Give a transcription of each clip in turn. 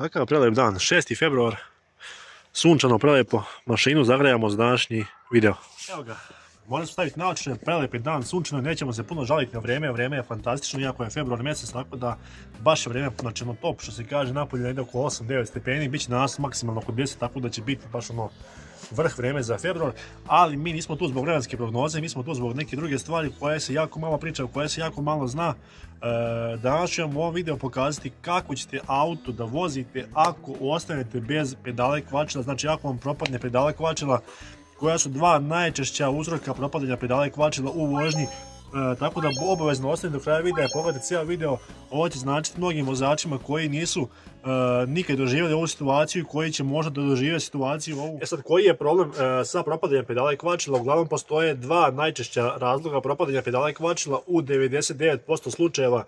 Kakav prelep dan, 6. februar, sunčano prelepo, mašinu zagrejamo za današnji video. Evo ga, moram se staviti naočare, prelep je dan, sunčano, nećemo se puno žaliti na vrijeme je fantastično, iako je februar mjesec, tako da baš je vrijeme načelno top, što se kaže, napolje ide oko 8-9 stepeni, bit će danas maksimalno oko 10, tako da će biti baš ono vrh vrijeme za februar, ali mi nismo tu zbog vremenske prognoze, mi smo tu zbog neke druge stvari koje se jako malo priča, koje se jako malo zna. Danas ću vam u ovom videu pokazati kako ćete auto da vozite ako ostanete bez pedale kvačila, znači ako vam propadne pedale kvačila, koja su dva najčešća uzroka propadanja pedale kvačila u vožnji. Tako da obavezno ostanite do kraja videa i pogledajte cijel video. Ovo će značiti mnogim vozačima koji nisu nikad doživjeli ovu situaciju i koji će možda doživjeti situaciju ovu. Sad, koji je problem sa propadanjem pedala i kvačila? Uglavnom postoje dva najčešća razloga propadanja pedala i kvačila u 99% slučajeva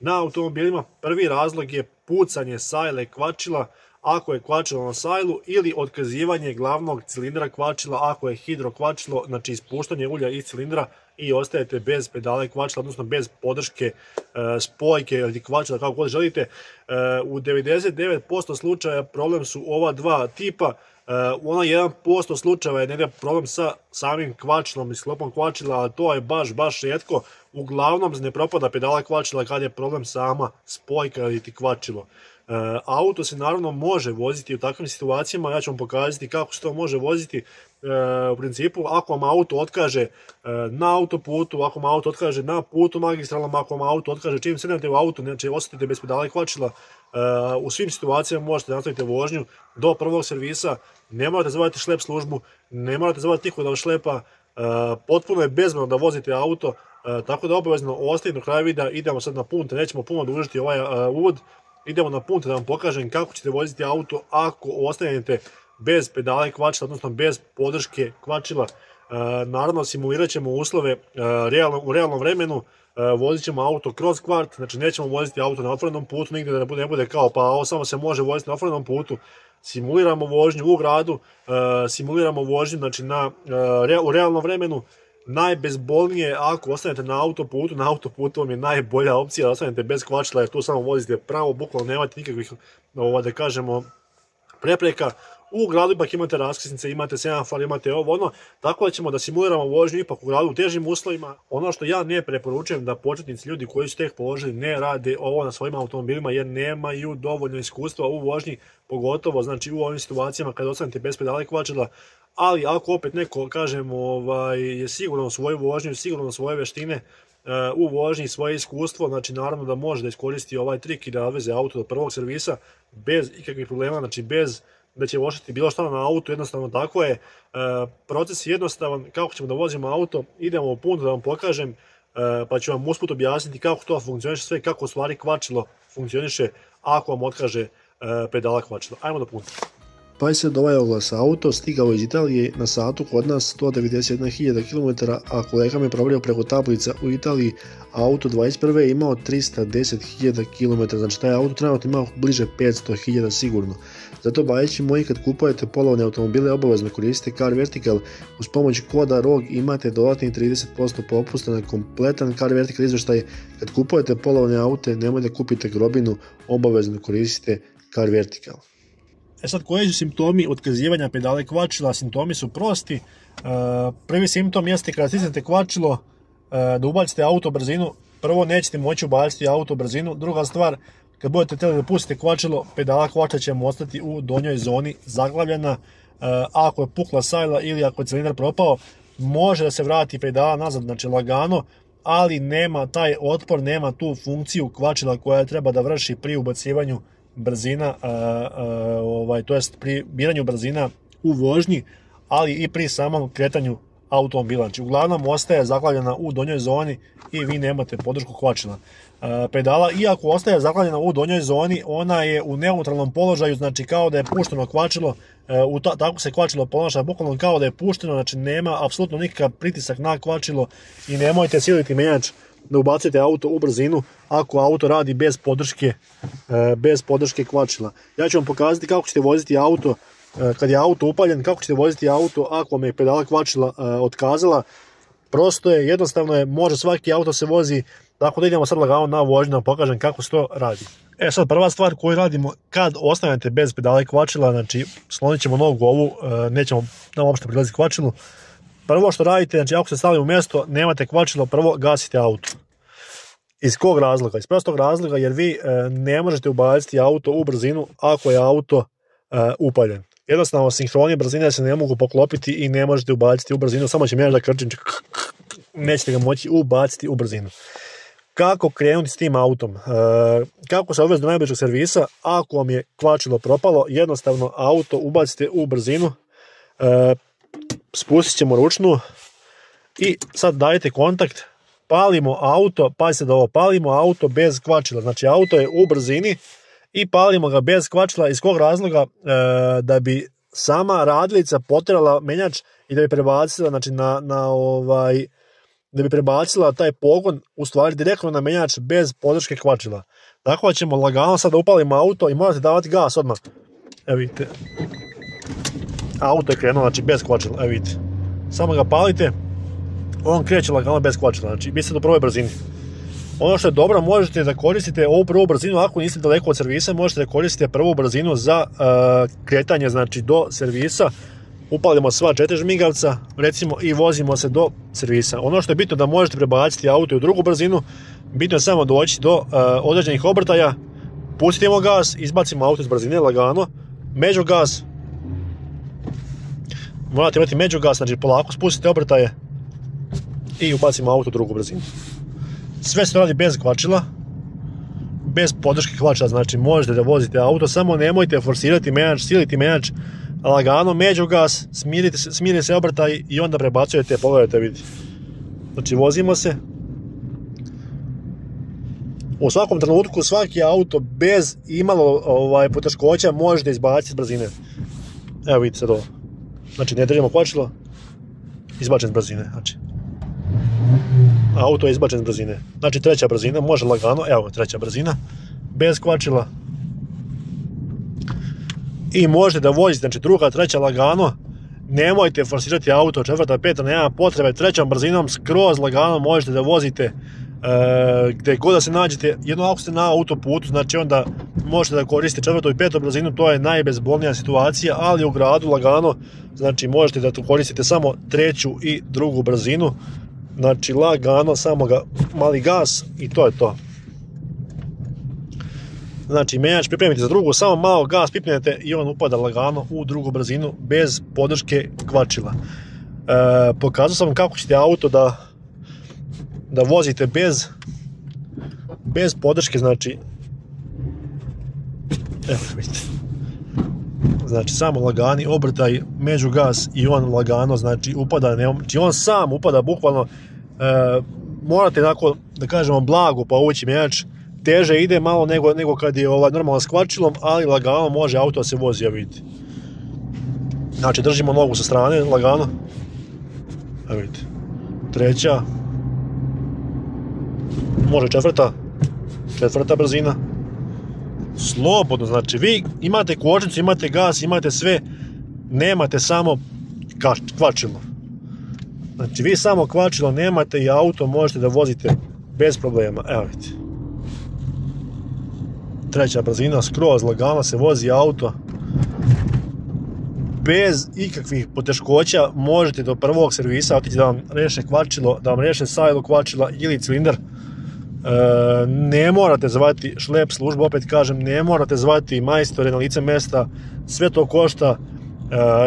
na automobilima. Prvi razlog je pucanje sajle kvačila ako je kvačilo na sajlu, ili otkazivanje glavnog cilindra kvačila ako je hidro kvačilo, znači ispuštanje ulja iz cilindra i ostajete bez pedale kvačila, odnosno bez podrške spojke ili kvačila, kako god želite. U 99% slučaja problem su ova dva tipa. U 1% slučajeva je negdje problem sa samim kvačilom i sklopom kvačila, ali to je baš rijetko. Uglavnom ne propada pedala kvačila kad je problem sama spojka ili kvačilo. Auto se naravno može voziti u takvim situacijama, ja ću vam pokazati kako se to može voziti. U principu, ako vam auto otkaže na autoputu, ako vam auto otkaže na putu magistralnom, ako vam auto otkaže čim sednete u auto, znači ostanete bez pedala i kvačila, u svim situacijama možete nastaviti vožnju do prvog servisa. Ne morate zvati šlep službu, ne morate zvati nikoga da vas šlepa, potpuno je bezbedno da vozite auto, tako da obavezno ostavite do kraja videa. Idemo sad na punte, nećemo puno dužiti ovaj uvod. Idemo na punte da vam pokažem kako ćete voziti auto ako ostanete bez pedala i kvačila, odnosno bez podrške kvačila. Naravno, simulirat ćemo uslove u realnom vremenu, vozit ćemo auto kroz kvart, znači nećemo voziti auto na otvorenom putu, nigdje da ne bude kao pa ovo samo se može voziti na otvorenom putu. Simuliramo vožnju u gradu, simuliramo vožnju znači u realnom vremenu. Najbezbolnije ako ostanete na autoputu vam je najbolja opcija da ostanete bez kvačila, jer tu samo vozite pravo, bukvalno nemate nikakvih, da kažemo, prepreka. U gradu ipak imate raskrsnice, imate semafor, imate ovo ono, tako da ćemo da simuliramo vožnju ipak u gradu u težim uslovima. Ono što ja ne preporučujem da početnici, ljudi koji su tek položili, ne rade ovo na svojim automobilima jer nemaju dovoljno iskustva u vožnji, pogotovo znači u ovim situacijama kada ostanete bez pedala i kvačila. Ali ako opet neko, kažemo, je sigurno u svoju vožnju, sigurno u svoje veštine u vožnji, svoje iskustvo, znači naravno da može da iskoristi ovaj trik i da odveze auto do prvog servisa bez ikakvih problema, znači bez da će vošati bilo što na auto, jednostavno tako je. Proces je jednostavan, kako ćemo da vozimo auto, idemo u puntu da vam pokažem, pa ću vam usput objasniti kako to funkcioniše sve, kako u stvari kvačilo funkcioniše ako vam otkaže pedala kvačila. Ajmo do punta. Pa je sad ovaj oglas: auto stigao iz Italije, na satu kod nas 191.000 km, a kolega mi je provjerio preko tablica u Italiji, auto 21. je imao 310.000 km, znači taj auto trenutno ima bliže 500.000 sigurno. Zato bajeći moji, kad kupujete polovne automobile, obavezno koristite Car Vertical. Uz pomoć koda ROG imate dodatnih 30% popusta na kompletan Car Vertical izvještaj. Kad kupujete polovne aute, nemojte da kupite grobinu, obavezno koristite Car Vertical. Sad, koji su simptomi otkazivanja pedala i kvačila? Simptomi su prosti. Prvi simptom jeste kada stisnete kvačilo da ubacite auto brzinu. Prvo, nećete moći ubaciti auto brzinu. Druga stvar, kad budete htjeli da pustite kvačilo, pedala kvačila će vam ostati u donjoj zoni zaglavljena. Ako je pukla sajla ili ako je cilindar propao, može da se vrati pedala nazad, znači lagano, ali nema taj otpor, nema tu funkciju kvačila koja treba da vrši pri ubacivanju brzina, to jest pri biranju brzina u vožnji, ali i pri samom kretanju automobila. Znači, uglavnom ostaje zaglavljena u donjoj zoni i vi nemate podršku kvačila. Pedala, iako ostaje zaglavljena u donjoj zoni, ona je u neutralnom položaju, znači kao da je pušteno kvačilo, tako se kvačilo ponaša, bukvalno kao da je pušteno, znači nema apsolutno nikakav pritisak na kvačilo i nemojte siliti menjač da ubacite auto u brzinu ako auto radi bez podrške kvačila. Ja ću vam pokazati kako ćete voziti auto kad je auto upaljen, kako ćete voziti auto ako vam je pedala kvačila otkazala. Prosto je, jednostavno je, može svaki auto se vozi Tako da idemo sad lagano na vožnju da vam pokažem kako se to radi. Sad prva stvar koju radimo kad ostanete bez pedale kvačila, znači slonit ćemo nogu ovu, nećemo nam uopšte prilaziti kvačilu. Prvo što radite, znači ako ste stali u mjesto, nemate kvačilo, prvo gasite auto. Iz kog razloga? Iz prostog razloga jer vi ne možete ubaciti auto u brzinu ako je auto upaljen. Jednostavno sinhroni brzine se ne mogu poklopiti i ne možete ubaciti u brzinu, samo će mječ da krčim, nećete ga moći ubaciti u brzinu. Kako krenuti s tim autom? Kako se odvesti do najbližeg servisa? Ako vam je kvačilo propalo, jednostavno auto ubacite u brzinu, spustit ćemo ručnu i sad dajete kontakt, palimo auto, pazite da ovo, palimo auto bez kvačila, znači auto je u brzini i palimo ga bez kvačila. Iz kog razloga? Da bi sama radilica potjerala menjač i da bi prebacila, znači da bi prebacila taj pogon u stvari direktno na menjač bez podrške kvačila. Tako da ćemo lagano sad da upalimo auto i morate davati gas odmah. Evo vidite. Auto je krenuo, znači bez kvačila, evo vidite. Samo ga palite, on kreće lagano bez kvačila, znači vi ste u prvoj brzini. Ono što je dobro, možete da koristite ovu prvu brzinu, ako niste daleko od servisa, možete da koristite prvu brzinu za kretanje, znači do servisa. Upalimo sva 4 žmigavca, recimo, i vozimo se do servisa. Ono što je bitno da možete prebaciti auto u drugu brzinu, bitno je samo doći do određenih obrtaja, pustimo gas, izbacimo auto iz brzine lagano, međugas, morate imati međugas, znači polako spustite obrtaje i ubacimo auto u drugu brzinu. Sve se radi bez kvačila, bez podrške kvačila, znači možete da vozite auto, samo nemojte forsirati menjač, siliti menjač, lagano međugas, smiri se obrtaj i onda prebacujete, pogledajte, vidite. Znači vozimo se. U svakom trenutku svaki auto bez imalo poteškoća možete izbaciti iz brzine. Evo vidite sad ovo. Znači ne držimo kvačilo, izbačen iz brzine. Znači, auto je izbačen iz brzine. Znači treća brzina, može lagano, evo treća brzina, bez kvačila. I možete da vozite, znači druga, treća lagano, nemojte forsirati auto, četvrta, peta, nema potrebe, trećom brzinom skroz lagano možete da vozite gdje god da se nađete. Jedno ako ste na autoputu, znači onda možete da koristite četvrtu i petu brzinu, to je najbezbolnija situacija, ali u gradu lagano, znači možete da koristite samo treću i drugu brzinu, znači lagano, samo mali gas i to je to. Znači menjač pripremite za drugu, samo malo gas pipnete i on upada lagano u drugu brzinu bez podrške kvačila. Pokazao sam kako ćete auto da vozite bez podrške, znači evo vidite. Znači samo lagani obrtaj, međugas i on lagano, znači upada, znači on sam upada bukvalno. Morate onako, da kažemo, blago povući menjač, teže ide malo nego kad je normalno s kvačilom, ali lagano može auto se vozi, ja vidite. Znači držimo nogu sa strane, lagano. Evo vidite. Treća. Može četvrta brzina. Slobodno, znači vi imate kočnicu, imate gas, imate sve, nemate samo kvačilo. Znači vi samo kvačilo nemate i auto možete da vozite bez problema, evo vidite. Treća brzina, skroz lagano se vozi auto. Bez ikakvih poteškoća možete do prvog servisa otići da vam reše kvačilo, da vam reše sajlo kvačila ili cilindar. Ne morate zvati šlep službu, opet kažem, ne morate zvati majstore na lice mjesta, sve to košta.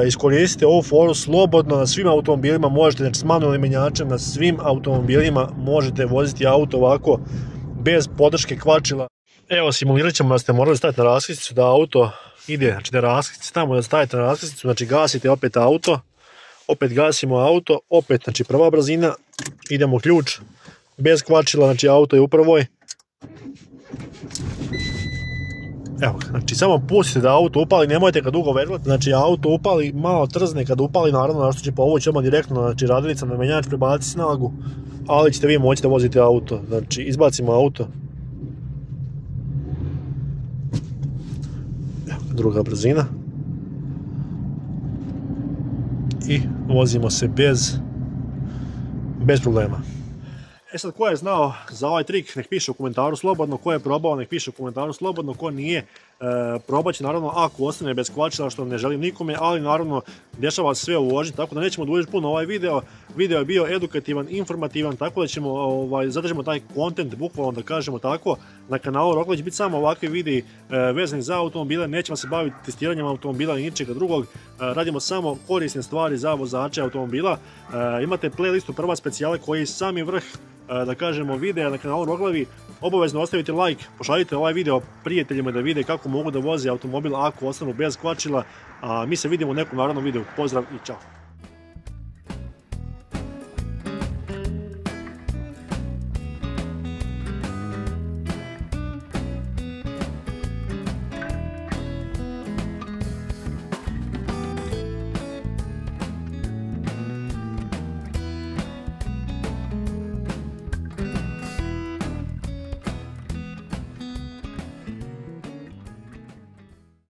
Iskoristite ovu foru slobodno, na svim automobilima možete, znači s manualnim menjačem, na svim automobilima možete voziti auto ovako bez podrške kvačila. Evo, simulirat ćemo da ste morali staviti na raskrsnicu, da auto ide, znači na raskrsnici, tamo da stavite na raskrsnicu, znači gasite opet auto, opet gasimo auto, opet, znači prva brzina, idemo ključ, bez kvačila, znači auto je u prvoj. Evo, znači samo pustite da auto upali, nemojte kad dugo vežbate, znači auto upali, malo trzne, kad upali naravno našto će povući odmah direktno, znači radilica na menjač, prebaci snagu, ali ćete vi moći da vozite auto, znači izbacimo auto. Evo, druga brzina. I vozimo se bez problema. Sad, ko je znao za ovaj trik, nek piše u komentaru slobodno, ko je probao, nek piše u komentaru slobodno, ko nije, probat će naravno ako ostane bez kvačila, što ne želim nikome, ali naravno dešava sve u vožnji, tako da nećemo dužiti puno ovaj video. Video je bio edukativan, informativan, tako da ćemo zadržimo taj content, bukvalno da kažemo tako, na kanalu Rokla će biti samo ovakvi videi vezani za automobile, nećemo se baviti testiranjem automobila i ničega drugog, radimo samo korisne stvari za vozače automobila. Imate playlistu prva specijale koji je sami vrh, da kažemo, videa na kanalu Roglavi. Obavezno ostavite like, pošaljite ovaj video prijateljima da vide kako mogu da voze automobil ako ostanu bez kvačila. A mi se vidimo u nekom narednom videu. Pozdrav i čao!